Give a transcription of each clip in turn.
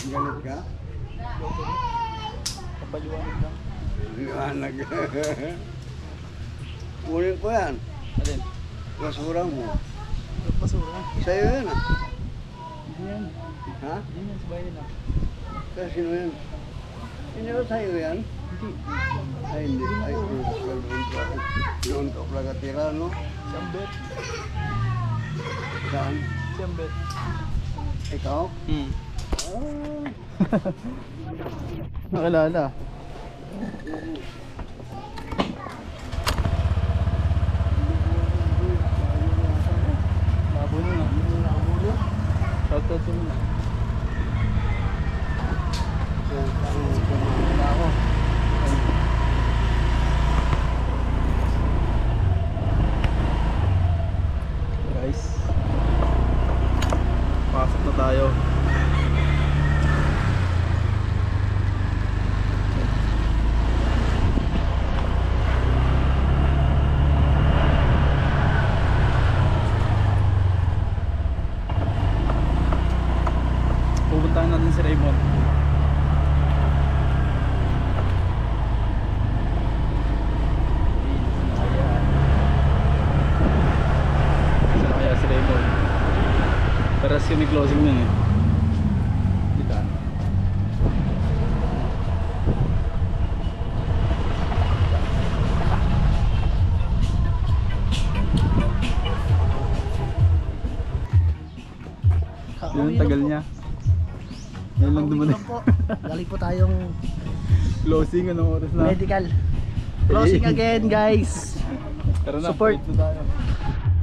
Galit ka? Kapaliwanag lang. Liwanag. Kunin ko yan. Alin? Basura mo. Basura. Sa'yo yan ah. Hindi yan. Ha? Hindi yan, sa bahay nila. Kasi sino yan? Hindi ba sa'yo yan? Hindi. Ay hindi. Ay doon ka pala katira, no? Si Ambet. Saan? Si Ambet. Ikaw? Hmm. Ah. Nakilala. Labo nyo na. Shoutout nyo na. Yan, kumain na ako. Guys, pasok na tayo. Pupuntahan natin si Raymond. Saan na kaya si Raymond? Paras kami closing nun eh. Dito. Yun ang tagal niya. Ngayon lang dumating. po. Galing po tayong Closing, anong oras na? medical. Closing again, guys. Tara na, Support. wait na tayo.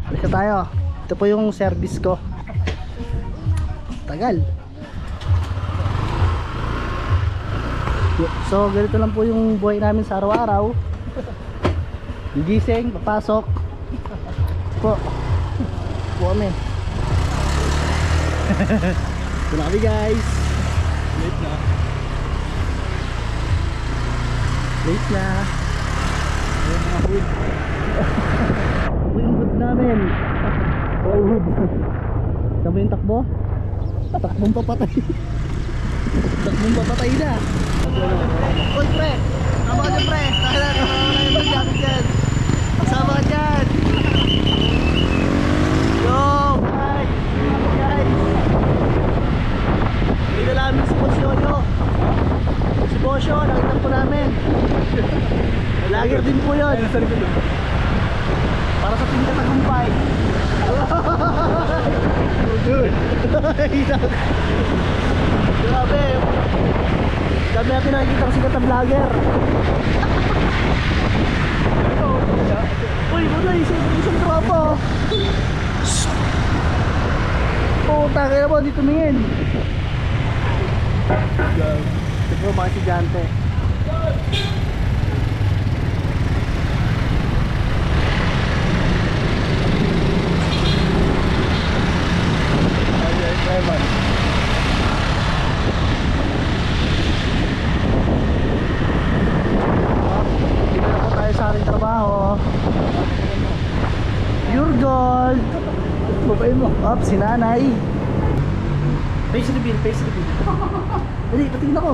Balik na tayo. Ito po yung service ko. Tagal. So, ganito lang po yung buhay namin sa araw-araw. Gigising, papasok. Po. Po kami. Ito na kami, guys. Wait na. Late na. Ayan mga food. Ito yung food namin. Food. Tama yung takbo? Takbong papatay. Takbong papatay na. Uy pre! Sama ka dyan pre! Wala yung gamit dyan. Sama ka dyan. Yo! Guys! Guys! Hindi na namin si Bosyoyo. Si Bosyo, nakita po namin. Lager din po yun. Para sa tingin tagumpay. Grabe. Dami natin nakikita kasi sikat na vlogger. Uy, buday, isang tropa. Puta, kaya mo, di tumingin. Ito mga estudyante. Dito na po tayo sa ating trabaho. Pure gold. Babayin mo. Up, si nanay. Face reveal, face reveal. Dali, patingin ako.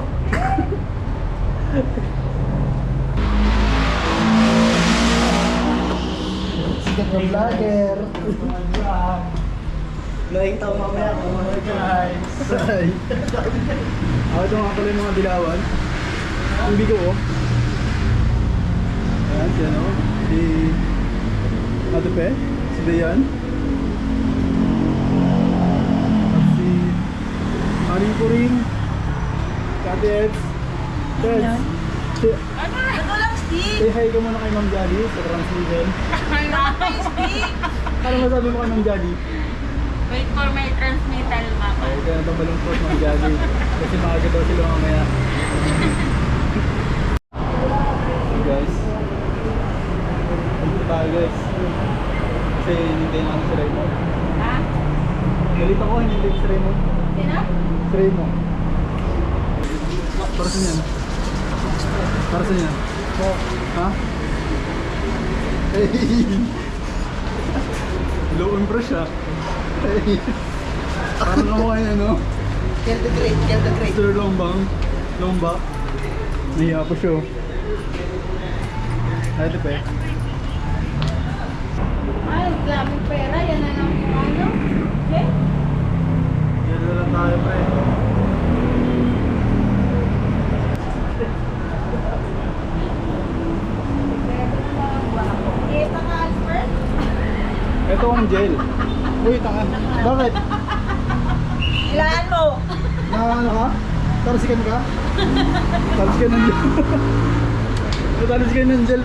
Sikat na vlogger. Nakikita ko mamaya kung ano guys. Ito nga pala yung mga dilawan. Ang bigo ko. Ayan, si ano? Si Adepe. Si Dayan. At si Marie Puring. Kate Eds. Teds. Ano lang, Steve? Say hi ka muna kay Ma'am Jadi sa transmission. Ano masabi mo kay Ma'am Jadi? Wait for my transmittal, Mama. Ay, kaya ito malungkot Ma'am Jadi. Kasi maaga daw sila mamaya. So guys. Punta tayo guys. Kasi hinintay namin si Raymond. Ha? Galit ako, hinintay si Raymond. Sino? Si Raymond. Para sa niyan. Para sa niyan. Ha? Hey! Low impress siya. Hey! Parang naman ano? Kill the great, kill the great. Mr. Lombang. Lomba. Nahiya pa siya. Ay, ito pa eh. Ay, daming pera. Yan na lang yung ano. Okay? Yan na lang tayo pa eh. Kita ka, Alfred? Ito ang gel. Uy, tanga. Bakit? Ilaan mo. Ano ka? Tarsikan ka? Tarsikan ng gel. Tarsikan ng gel.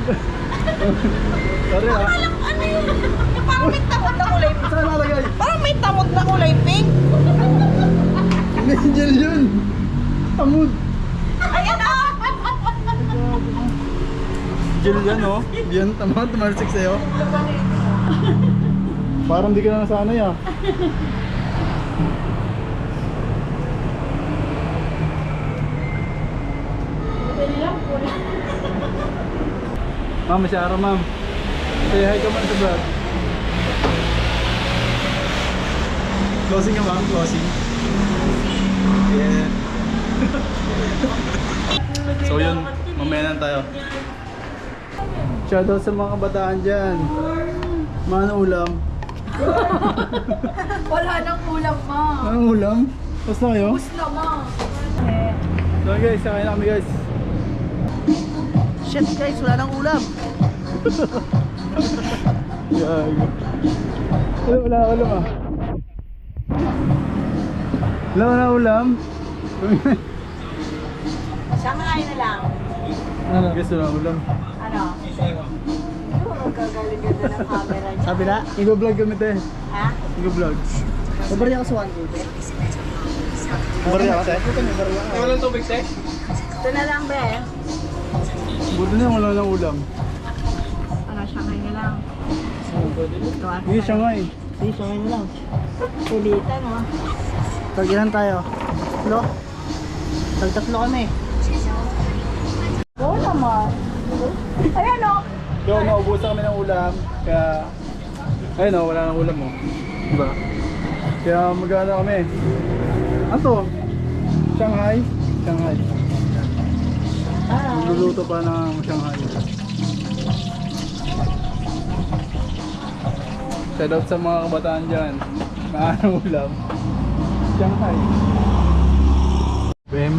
Sorry ah. Alam, ano yun? Yung parang may tamot na kulay pink. Saan nalagay? Parang may tamot na kulay pink. Hindi gel yun. Tamod. Ayan ah! Gel yan oh. Yan, tamad. Tumarsik sa'yo. Parang di ka na nasanay ah. Ma'am, si Ara ma'am. Say hi ka man sa vlog. Closing ka ma'am, closing. Yeah. So yun, mamaya na tayo. Shoutout sa mga kabataan dyan. Mano ulam? Wala nang ulam, ma. Anong ulam? Tapos na kayo? Gusto mo. So guys, sakain na kami guys. Shit guys, wala nang ulam. Gago. Wala ka ulam ah. Wala ka na ulam? Shanghai na lang. Ano? Guys, wala ka ulam. Ano? Magkagaling ganda ng camera niya. Sabi na, Igo-vlog kami te. Ha? Igo-vlog. mabarya ka sa 1K. Barya ka te? Walang tubig, te? Ito na lang, be. Buti na wala ng ulam. Ano, Shanghai na lang. Ito, Hindi siya nga eh. Sige, sa akin na lang. Sulitan, mo. Tag-ilan tayo? Tatlo? Tag-tatlo kami. Oo naman. Ayan, o. So, naubusan kami ng ulam. Kaya, ayun o, wala ng ulam mo. Diba? Kaya mag-ano kami. Ano to? Shanghai? Shanghai. Luluto pa ng Shanghai. Shoutout sa mga kabataan dyan. Maanong ulam. Shanghai. Bem.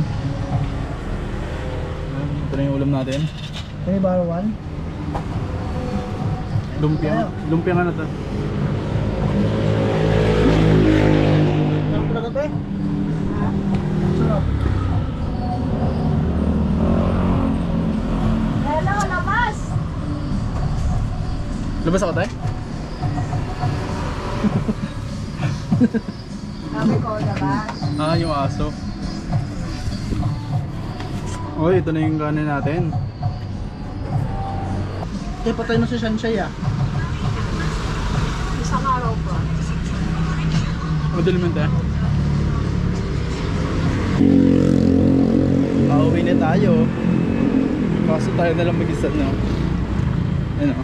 Ito na yung ulam natin. Kami ba one? Lumpia. Lumpia nga na to. Sarap talaga, te? Sarap. Hello, labas. Labas ako tayo? Sabi ko, labas. Ah, yung aso. Uy, ito na yung kanin natin. Te, patay na si Shanshay ah. Isang araw pa. Madali mo tayo. Pauwi na tayo. Kaso tayo na lang mag-isa, no? Ano?